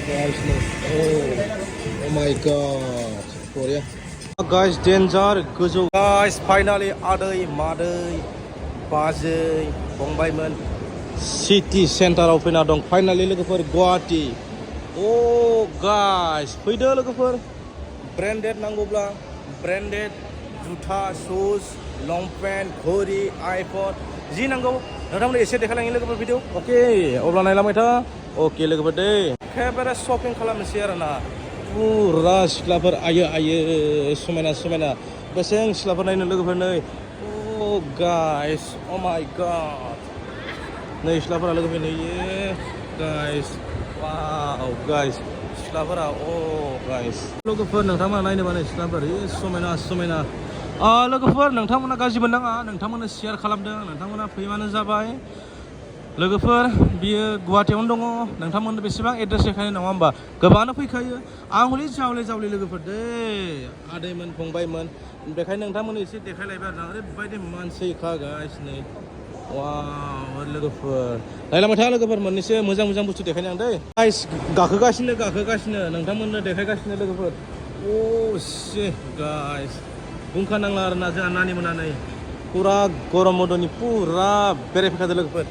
Guys, look. Oh my god. Korea. Guys, danger goजौ. Guys, finally आदै मादै बाजै फंबायमोन city सेन्टाराव फैना दं. फाइनालि लोगोफोर गुवाहाटी. Oh guys, फैदो लोगोफोर. ब्रेन्डेड नांगौब्ला ब्रेन्डेड जुथा, शुज, लंपेन्ट, घड़ी, आइफोन जि नांगौ नोंथांमोननो एसे देखायलांनि लोगोफोर भिडिअ. अके, अब्ला नायलांबाय था. अके लोगोफोर दे. एखेबारे शपिं खालामनोसै आरोना. पुरा सिख्लाफोर आयो समायना समायना बेसें सिख्लाफोर नायनो लोगोफोर नै. Oh guys, oh my god. नै सिख्लाफोरा लोगोफोर नै guys. Wow guys. सिख्लाफोरा गाइस लोगोफोर नोंथांमोना नायनो बानाय सिख्लाफोर समायना समायना. लोगोफोर नोंथांमोना गाज्रि मोननाङा, नोंथांमोना शेयार खालामदों, नोंथांमोना फैबानो जाबाय. लोगोफोर बियो गुवाहाटीयावनो दङ. नोंथांमोननो बेसेबां एड्रेस देखायनो नङा होमबा, गोबाङानो फैखायो. आं हले जावले लोगोफोर दे आदैमोन फंबायमोन, बेखायनो नोंथांमोननो एसे देखायलायबाय आरोना. ओरैबायदि मानसिखा गाइस नै. वाव लोगोफोर नायलांबाय था लोगोफोर, मोननैसो मोजां बुस्थु देखायनो आं दै. गाइस गाखोगासिनो नोंथांमोननो देखायगासिनो लोगोफोर. से गाइस बुंखानांला आरोना जोंहा नानि मोननानै पुरा गरम मदनि पुरा बेरायफैखादो लोगोफोर.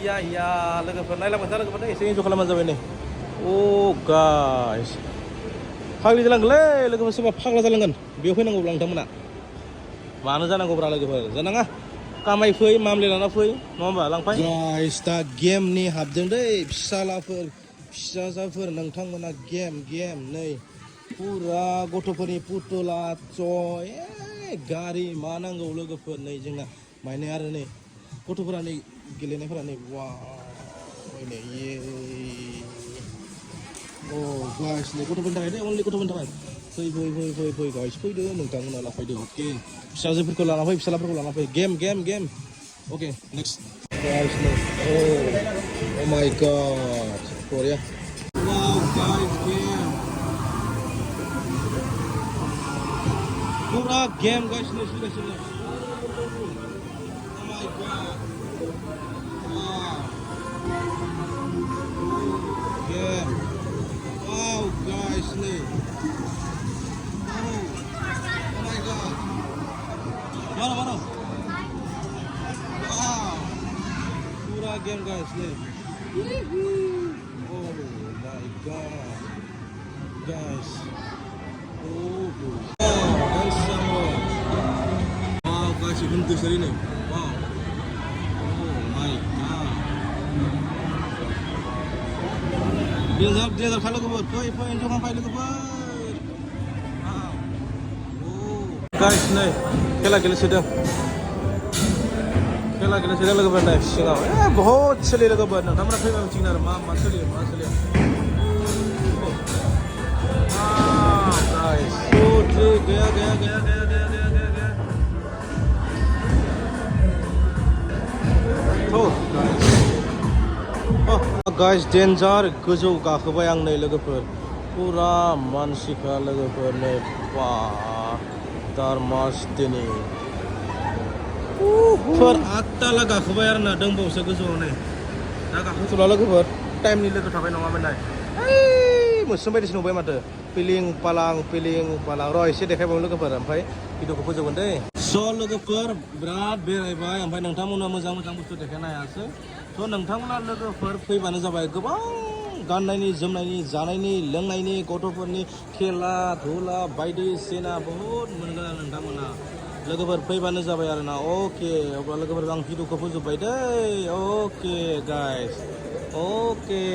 या लोगोफोर नायलांबाय था लोगोफोर एसे इन्जय खालामबानो जाबाय नै. गाइस फाग्लि जालांगोनलै लोगोफोर, सोरबा फाग्ला जालांगोन बेयाव फैनांगौब्ला नोंथांमोना. मानो जानांगौब्रा लोगोफोर, जानाङा. कामाय फै, मामले लाना फै, नङा होमबा लांफाय. गाइस दा गेमनि हाबदों दै फिसालाफोर फिसाजाफोर, नोंथांमोना गेम नै पुरा गथ'फोरनि पुतला चय गारि मा नांगौ लोगोफोर नै जोंना माने आरो नै गथ'फोरा नै गेलेनायफोरा नै. वाव नै गाइस नै गथ'फोरनि थाखाय दै, अनलि गथ'फोरनि थाखाय. फै गाइस फैदो नोंथांमोना लाफैदो. अके फिसाजोफोरखौ लाना फै, फिसालाफोरखौ लाना फै. गेम. अके नेक्स्ट गाइस नै. Oh my god. Korea. Wow guys, game. Pura game guys nih sudah. Oh my god. Wow. Game. Wow guys nih. Oh my god. Mana? Wow. Pura game guys nih. Oh my god. Guys. Guys semua. Wow guys, bentuk seri nih. Wow. Oh my god. Dia kalau kebut, poin jangan pakai kebut. Wow. Guys nih, kela sedang. Kela sedang lagi benda singa. बहुत चले लगा बना. हमारा फिर मैं चिंगना माँ चलिए. Guys, गया. Guys, danger गोजौ गाखोबाय आं नै लोगोफोर. पुरा मानसिखा लोगोफोर नै. दारमासदिनि फोर 8 ताला गाखोबाय आरोना, दंबावोसो गोजौआव नै. दा गाखोथ'ला लोगोफोर, टाइमनि लोगो थाबाय नङामोन नाय. मोस्रोम बायदिसो नुबाय माथो. पिलिं पालां र' एसे देखायबावो लोगोफोर, ओमफ्राय भिडिअखौ फोजोबगोन दै. स' लोगोफोर बिराद बेरायबाय, ओमफ्राय नोंथांमोना मोजां बुस्थु देखायनो हायासै. स' नोंथांमोना लोगोफोर फैबानो जाबाय. गोबां गाननायनि जोमनायनि जानायनि लोंनायनि गथ'फोरनि खेला धुला बायदिसिना बहुद मोनगोन नोंथांमोना. लोगोफोर फैबानो जाबाय आरोना. अके अब्ला लोगोफोर आं भिडिअखौ फोजोबबाय दै. अके गाइस, अके.